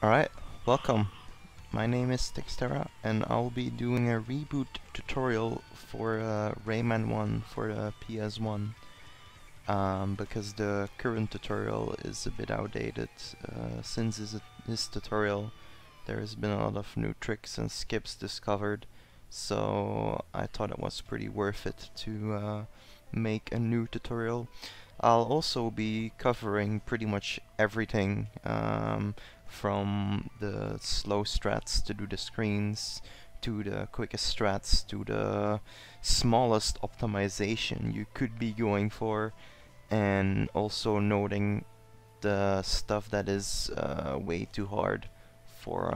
Alright, welcome. My name is Textera and I'll be doing a reboot tutorial for Rayman 1 for the PS1 because the current tutorial is a bit outdated. Since this tutorial there has been a lot of new tricks and skips discovered, so I thought it was pretty worth it to make a new tutorial. I'll also be covering pretty much everything, from the slow strats to do the screens, to the quickest strats, to the smallest optimization you could be going for, and also noting the stuff that is way too hard for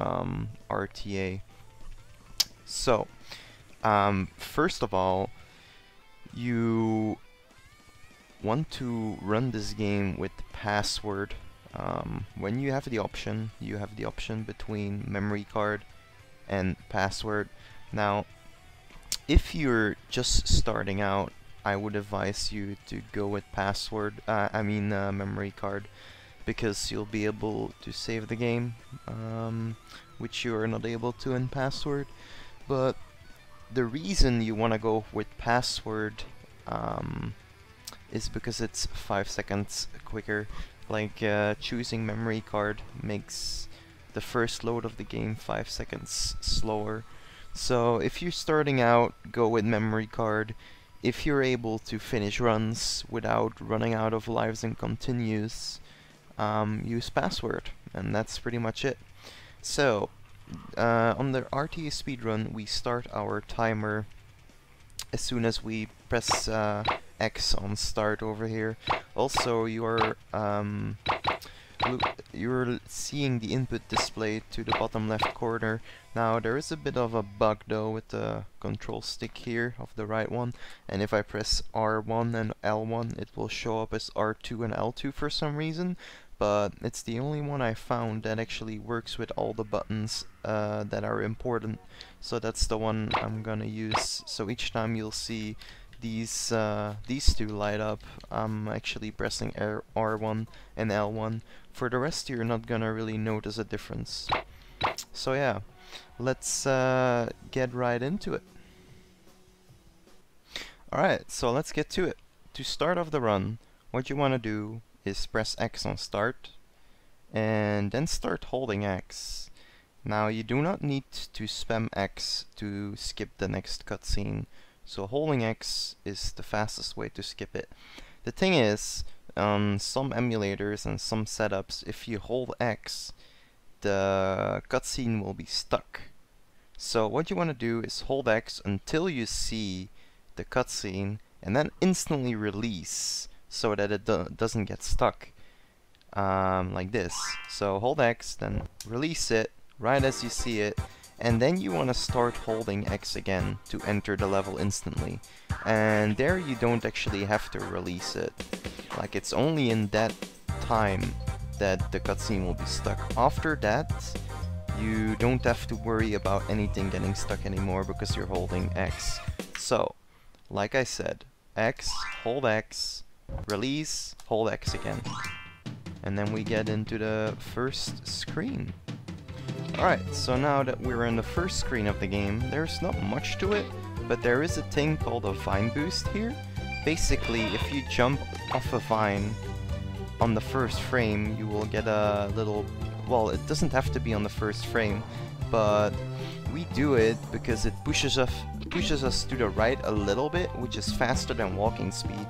RTA. So, first of all, you want to run this game with password. When you have the option between memory card and password. Now, if you're just starting out, I would advise you to go with password, memory card, because you'll be able to save the game, which you are not able to in password. But the reason you want to go with password is because it's 5 seconds quicker. Like, choosing memory card makes the first load of the game 5 seconds slower. So if you're starting out, go with memory card. If you're able to finish runs without running out of lives and continues, use password, and that's pretty much it. So, on the RTA speedrun, we start our timer as soon as we press X on start over here. Also, you're seeing the input display to the bottom left corner. Now, there is a bit of a bug though with the control stick here of the right one, and if I press R1 and L1 it will show up as R2 and L2 for some reason, but it's the only one I found that actually works with all the buttons that are important. So that's the one I'm gonna use. So each time you'll see these two light up, I'm actually pressing R1 and L1. For the rest, you're not gonna really notice a difference. So yeah, let's get right into it. Alright, so let's get to it. To start off the run, what you want to do is press X on start, and then start holding X. Now, you do not need to spam X to skip the next cutscene, so holding X is the fastest way to skip it. The thing is, on some emulators and some setups, if you hold X, the cutscene will be stuck. So what you want to do is hold X until you see the cutscene, and then instantly release so that it doesn't get stuck, like this. So hold X, then release it right as you see it, and then you want to start holding X again to enter the level instantly. And there you don't actually have to release it. Like, it's only in that time that the cutscene will be stuck. After that, you don't have to worry about anything getting stuck anymore because you're holding X. So, like I said, X, hold X, release, hold X again. And then we get into the first screen. Alright, so now that we're in the first screen of the game, there's not much to it, but there is a thing called a vine boost here. Basically, if you jump off a vine on the first frame, you will get a little... Well, it doesn't have to be on the first frame, but we do it because it pushes us to the right a little bit, which is faster than walking speed.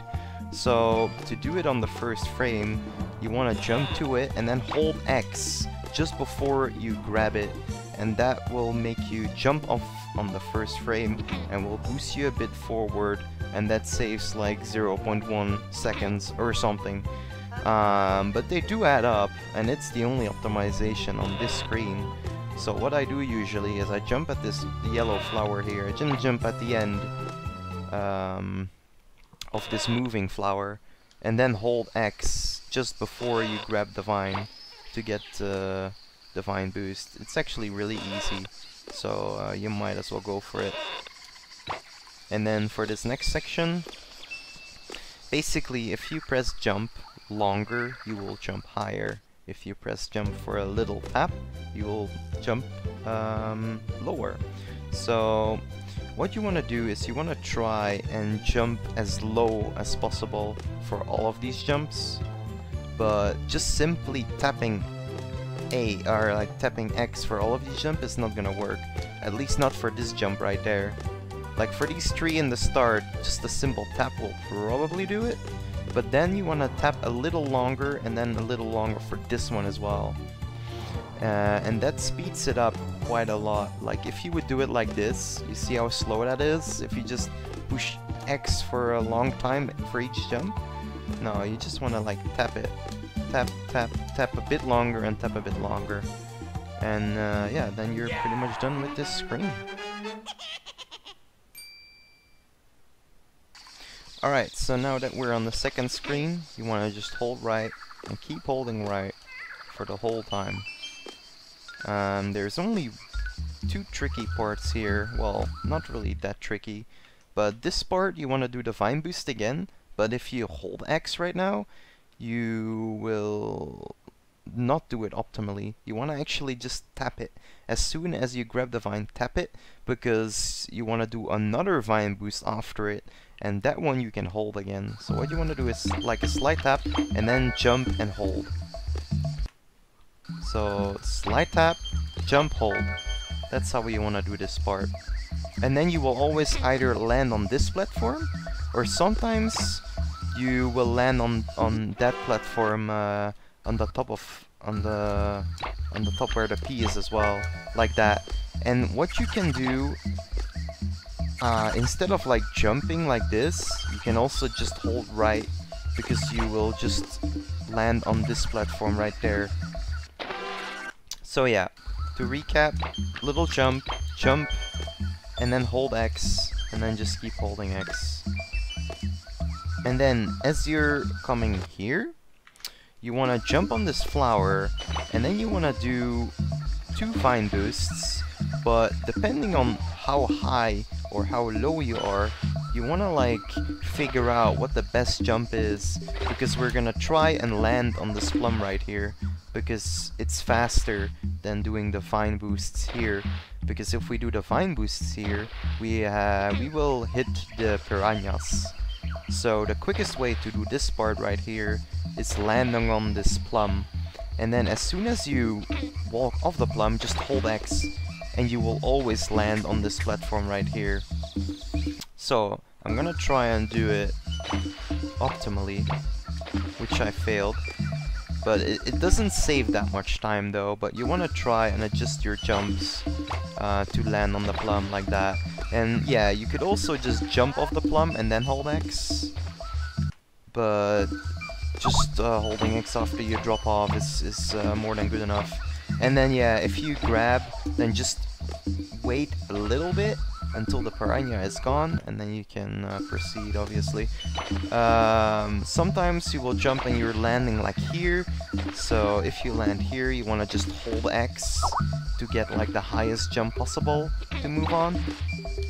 So, to do it on the first frame, you want to jump to it and then hold X just before you grab it, and that will make you jump off on the first frame and will boost you a bit forward, and that saves like 0.1 seconds or something. But they do add up, and it's the only optimization on this screen. So what I do usually is I jump at this yellow flower here. I didn't jump at the end of this moving flower, and then hold X just before you grab the vine to get the vine boost. It's actually really easy, so you might as well go for it. And then for this next section, basically if you press jump longer, you will jump higher. If you press jump for a little tap, you will jump lower. So what you want to do is you want to try and jump as low as possible for all of these jumps, but just simply tapping A or like tapping X for all of these jumps is not gonna work. At least not for this jump right there. Like for these 3 in the start, just a simple tap will probably do it, but then you want to tap a little longer and then a little longer for this one as well. And that speeds it up quite a lot. Like if you would do it like this, you see how slow that is? If you just push X for a long time for each jump? No, you just want to like tap it. Tap, tap, tap a bit longer and tap a bit longer. And yeah, then you're pretty much done with this screen. Alright, so now that we're on the second screen, you want to just hold right and keep holding right for the whole time. There's only 2 tricky parts here. Well, not really that tricky. But this part, you want to do the vine boost again. But if you hold X right now, you will not do it optimally. You want to actually just tap it. As soon as you grab the vine, tap it, because you want to do another vine boost after it, and that one you can hold again. So what you want to do is like a slight tap, and then jump and hold. So slight tap, jump, hold. That's how you want to do this part. And then you will always either land on this platform, or sometimes you will land on that platform on the top where the P is as well, like that. And what you can do, instead of like jumping like this, you can also just hold right, because you will just land on this platform right there. So yeah, to recap, little jump, jump, and then hold X, and then just keep holding X. And then as you're coming here, you want to jump on this flower, and then you want to do 2 vine boosts, but depending on how high or how low you are, you want to like figure out what the best jump is, because we're gonna try and land on this plum right here, because it's faster than doing the vine boosts here. Because if we do the vine boosts here, we will hit the piranhas. So the quickest way to do this part right here is landing on this plum, and then as soon as you walk off the plum, just hold X, and you will always land on this platform right here. So I'm gonna try and do it optimally, which I failed, but it doesn't save that much time though. But you want to try and adjust your jumps to land on the plum like that. And yeah, you could also just jump off the plum and then hold X, but just holding X after you drop off is more than good enough. And then yeah, if you grab, then just wait a little bit until the piranha is gone, and then you can proceed, obviously. Sometimes you will jump and you're landing like here, so if you land here, you want to just hold X to get like the highest jump possible to move on.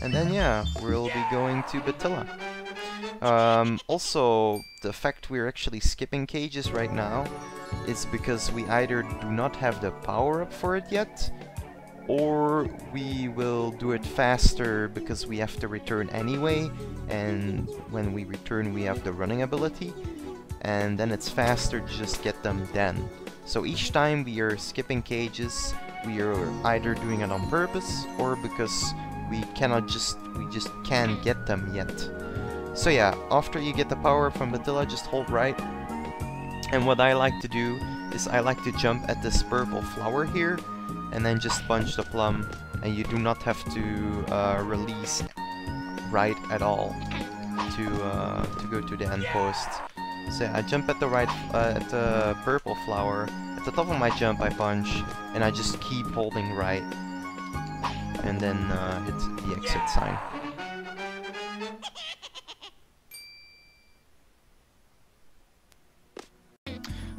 And then yeah, we'll be going to Batilla. Also, the fact we're actually skipping cages right now is because we either do not have the power up for it yet, or we will do it faster because we have to return anyway, and when we return we have the running ability, and then it's faster to just get them then. So each time we are skipping cages, we are either doing it on purpose or because we just can't get them yet. So yeah, after you get the power up from Batilla, just hold right. And what I like to do is I like to jump at this purple flower here, and then just punch the plum, and you do not have to release right at all to go to the end post. So yeah, I jump at the right at the purple flower. At the top of my jump, I punch, and I just keep holding right, and then hit the exit sign.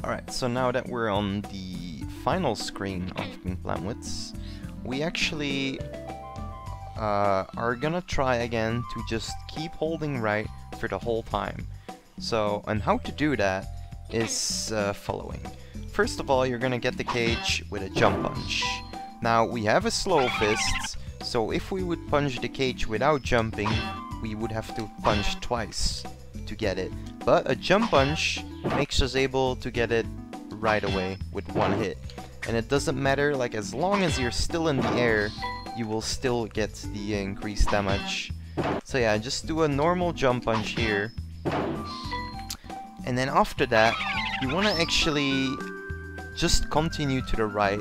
Alright, so now that we're on the final screen of King Plamwitz, we actually are gonna try again to just keep holding right for the whole time. So, and how to do that is following. first of all, you're gonna get the cage with a jump punch. Now, we have a slow fist, so if we would punch the cage without jumping, we would have to punch twice to get it. But a jump punch makes us able to get it right away with one hit. And it doesn't matter, like, as long as you're still in the air, you will still get the increased damage. So yeah, just do a normal jump punch here. And then after that, you want to actually just continue to the right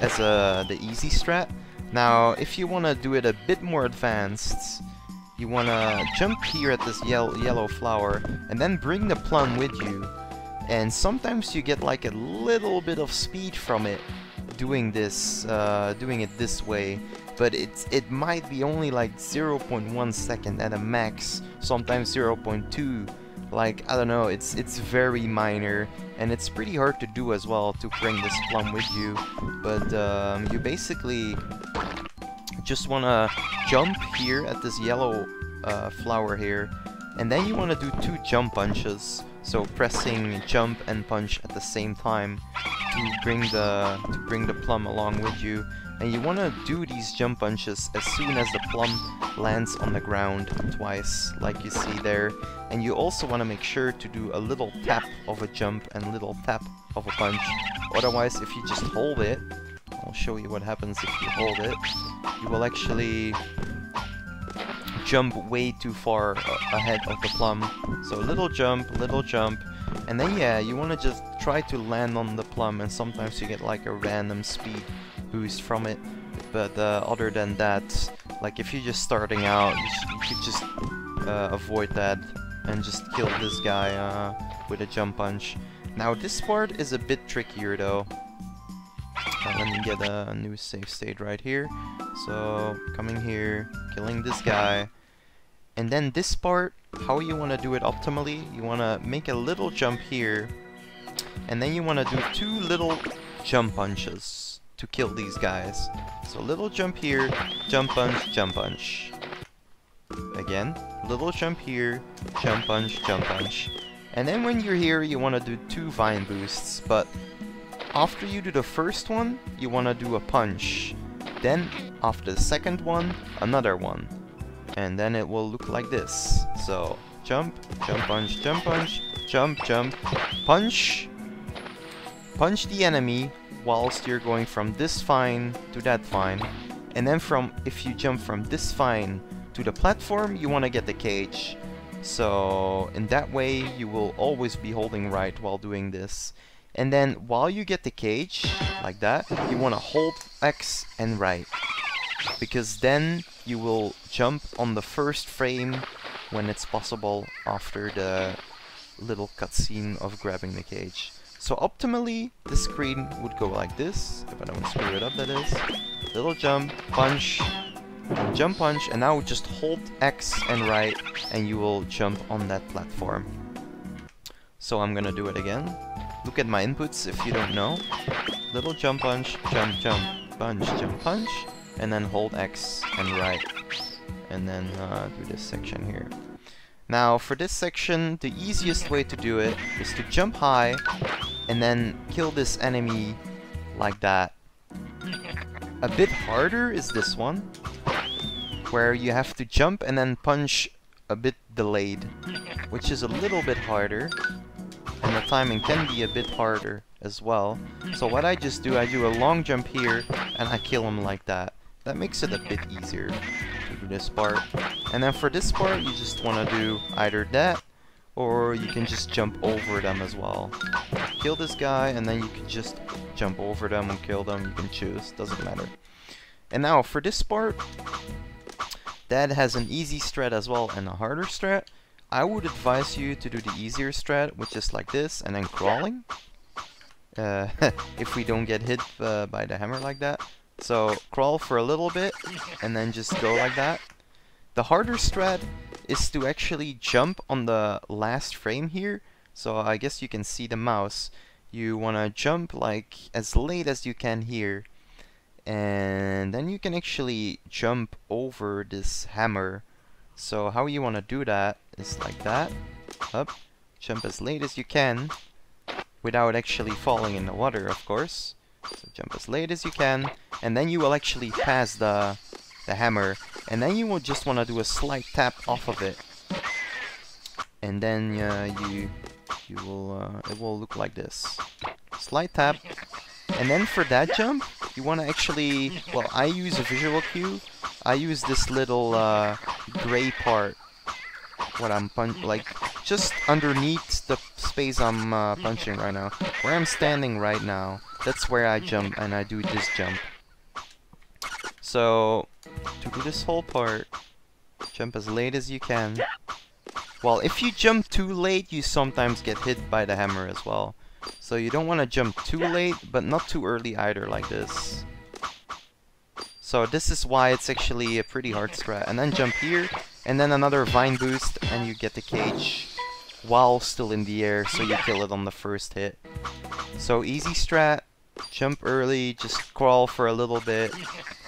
as the easy strat. Now, if you want to do it a bit more advanced, you want to jump here at this yellow flower and then bring the plum with you. And sometimes you get like a little bit of speed from it doing this, doing it this way. But it might be only like 0.1 second at a max, sometimes 0.2. Like, I don't know, it's very minor, and it's pretty hard to do as well to bring this plum with you. But you basically just wanna jump here at this yellow flower here, and then you wanna do 2 jump punches. So pressing jump and punch at the same time to bring the plum along with you. And you want to do these jump punches as soon as the plum lands on the ground twice, like you see there. And you also want to make sure to do a little tap of a jump and a little tap of a punch. Otherwise, if you just hold it, I'll show you what happens if you hold it, you will actually jump way too far ahead of the plum. So little jump, and then yeah, you want to just try to land on the plum, and sometimes you get like a random speed boost from it. But other than that, like if you're just starting out, you could just avoid that and just kill this guy with a jump punch. Now this part is a bit trickier though. Let me get a new save state right here. So coming here, killing this guy. And then this part, how you want to do it optimally, you want to make a little jump here, and then you want to do 2 little jump punches to kill these guys. So little jump here, jump punch, jump punch. Again, little jump here, jump punch, jump punch. And then when you're here, you want to do 2 vine boosts, but after you do the first one, you want to do a punch. Then, after the second one, another one. And then it will look like this. So, jump, jump punch, jump punch, jump, jump, punch. Punch the enemy whilst you're going from this vine to that vine. And then if you jump from this vine to the platform, you want to get the cage. So, in that way, you will always be holding right while doing this. And then, while you get the cage, like that, you want to hold X and right. Because then you will jump on the first frame when it's possible after the little cutscene of grabbing the cage. So optimally, the screen would go like this, if I don't screw it up that is. Little jump, punch, jump punch, and now just hold X and right, and you will jump on that platform. So I'm gonna do it again. Look at my inputs if you don't know. Little jump punch, jump, jump, punch, jump, punch. And then hold X and right, and then do this section here. Now for this section, the easiest way to do it is to jump high and then kill this enemy like that. A bit harder is this one, where you have to jump and then punch a bit delayed, which is a little bit harder, and the timing can be a bit harder as well. So what I just do, I do a long jump here and I kill him like that. That makes it a bit easier to do this part. And then for this part, you just want to do either that, or you can just jump over them as well. Kill this guy, and then you can just jump over them and kill them. You can choose, doesn't matter. And now for this part, that has an easy strat as well and a harder strat. I would advise you to do the easier strat, which is like this, and then crawling. If we don't get hit by the hammer like that. So crawl for a little bit and then just go like that. The harder strat is to actually jump on the last frame here. So I guess you can see the mouse. You want to jump like as late as you can here. And then you can actually jump over this hammer. So how you want to do that is like that. Up, jump as late as you can. without actually falling in the water, of course. So jump as late as you can, and then you will actually pass the hammer, and then you will just want to do a slight tap off of it, and then it will look like this. Slight tap, and then for that jump, you want to actually, well, I use a visual cue. I use this little gray part, what I'm like just underneath the space I'm punching right now. Where I'm standing right now, that's where I jump, and I do this jump. So, to do this whole part, jump as late as you can. Well, if you jump too late, you sometimes get hit by the hammer as well. So you don't want to jump too late, but not too early either, like this. So this is why it's actually a pretty hard strat. And then jump here, and then another vine boost, and you get the cage while still in the air, so you kill it on the first hit. So easy strat, jump early, just crawl for a little bit,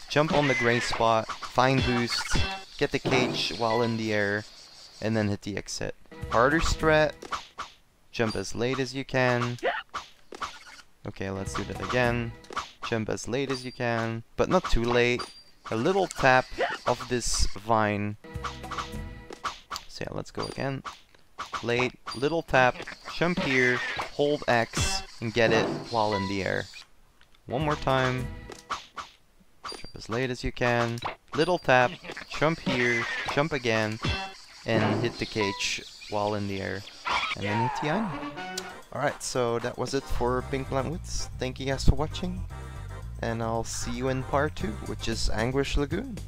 jump on the gray spot, vine boost, get the cage while in the air, and then hit the exit. Harder strat, jump as late as you can. Okay, let's do that again. Jump as late as you can, but not too late. A little tap of this vine. So yeah, let's go again. Late, little tap, jump here, hold X, and get it while in the air. One more time. Jump as late as you can. Little tap, jump here, jump again, and hit the cage while in the air. And then hit the end. Alright, so that was it for Pink Plant Woods. Thank you guys for watching. And I'll see you in part 2, which is Anguish Lagoon.